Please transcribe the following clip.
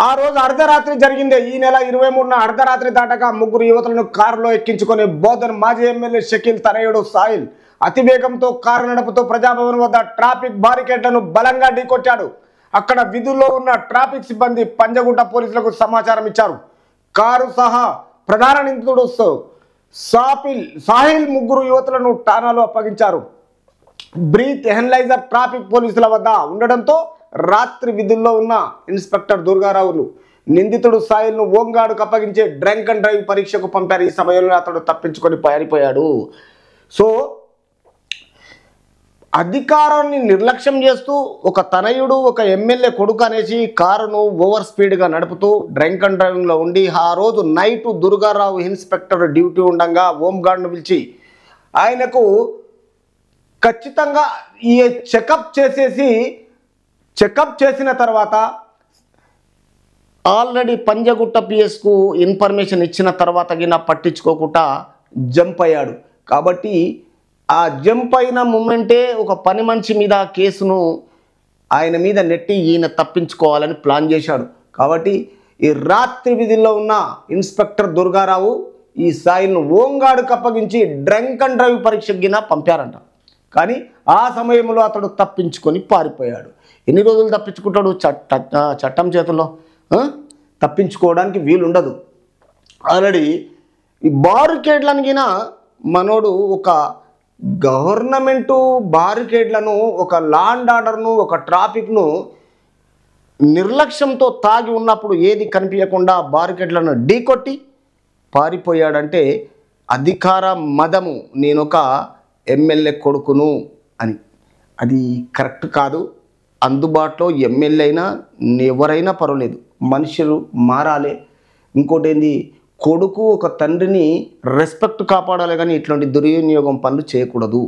ఆ రోజు అర్ధరాత్రి జరిగిందే. ఈ నెల 23న అర్ధరాత్రి దాటగా ముగ్గురు యువతులను కారులో ఎక్కించుకొని బోధన్ మాజీ ఎమ్మెల్యే షకీల్ తనయుడు సాహిల్ అతివేగంతో కారు నడుపుతూ ప్రజాభవన్ వద్ద ట్రాఫిక్ బారికేడ్లను బలంగా ఢీకొట్టాడు. అక్కడ విధుల్లో ఉన్న ట్రాఫిక్ సిబ్బంది పంజగుట్ట పోలీసులకు సమాచారం ఇచ్చారు. కారు సహా ప్రధాన నిందితుడు సాహిల్ ముగ్గురు యువతులను ఠాణాలో అప్పగించారు. బ్రీత్ ఎనలైజర్ ట్రాఫిక్ పోలీసుల వద్ద ఉండడంతో రాత్రి విధుల్లో ఉన్న ఇన్స్పెక్టర్ దుర్గారావులు నిందితుడు సాయిల్ను ఓంగాడుకు అప్పగించే డ్రంక్ అండ్ డ్రైవ్ పరీక్షకు పంపారు. ఈ సమయంలో అతడు తప్పించుకొని పారిపోయాడు. సో అధికారాన్ని నిర్లక్ష్యం చేస్తూ ఒక తనయుడు ఒక ఎమ్మెల్యే కొడుకు అనేసి కారును ఓవర్ స్పీడ్గా నడుపుతూ డ్రంక్ అండ్ డ్రైవింగ్లో ఉండి ఆ రోజు నైటు దుర్గారావు ఇన్స్పెక్టర్ డ్యూటీ ఉండగా హోంగార్డ్ను పిలిచి ఆయనకు ఖచ్చితంగా ఈ చెకప్ చేసిన తర్వాత ఆల్రెడీ పంజగుట్ట పిఎస్కు ఇన్ఫర్మేషన్ ఇచ్చిన తర్వాత గిన పట్టించుకోకుండా జంప్ అయ్యాడు. కాబట్టి ఆ జంప్ అయిన మూమెంటే ఒక పని మనిషి మీద కేసును ఆయన మీద నెట్టి ఈయన తప్పించుకోవాలని ప్లాన్ చేశాడు. కాబట్టి ఈ రాత్రి విధుల్లో ఉన్న ఇన్స్పెక్టర్ దుర్గారావు ఈ సాయిల్ను ఓంగాడుకు అప్పగించి డ్రంక్ అండ్ డ్రైవ్ పరీక్ష గిన పంపారంట. కానీ ఆ సమయంలో అతడు తప్పించుకొని పారిపోయాడు. ఎన్ని రోజులు తప్పించుకుంటాడు? చట్టం చేతుల్లో తప్పించుకోవడానికి వీలుండదు. ఆల్రెడీ ఈ బారికేడ్లను గిన మనోడు ఒక గవర్నమెంటు బారికేడ్లను ఒక లా అండ్ ఆర్డర్ను ఒక ట్రాఫిక్ను నిర్లక్ష్యంతో తాగి ఉన్నప్పుడు ఏది కనిపించకుండా బారికేడ్లను ఢీకొట్టి పారిపోయాడంటే అధికార మదము, నేనొక ఎమ్మెల్యే కొడుకును అని. అది కరెక్ట్ కాదు. అందుబాటులో ఎమ్మెల్యే అయినా ఎవరైనా పర్వాలేదు, మనుషులు మారాలి. ఇంకోటి ఏంది, కొడుకు ఒక తండ్రిని రెస్పెక్ట్ కాపాడాలి, కానీ ఇట్లాంటి దుర్వినియోగం పనులు చేయకూడదు.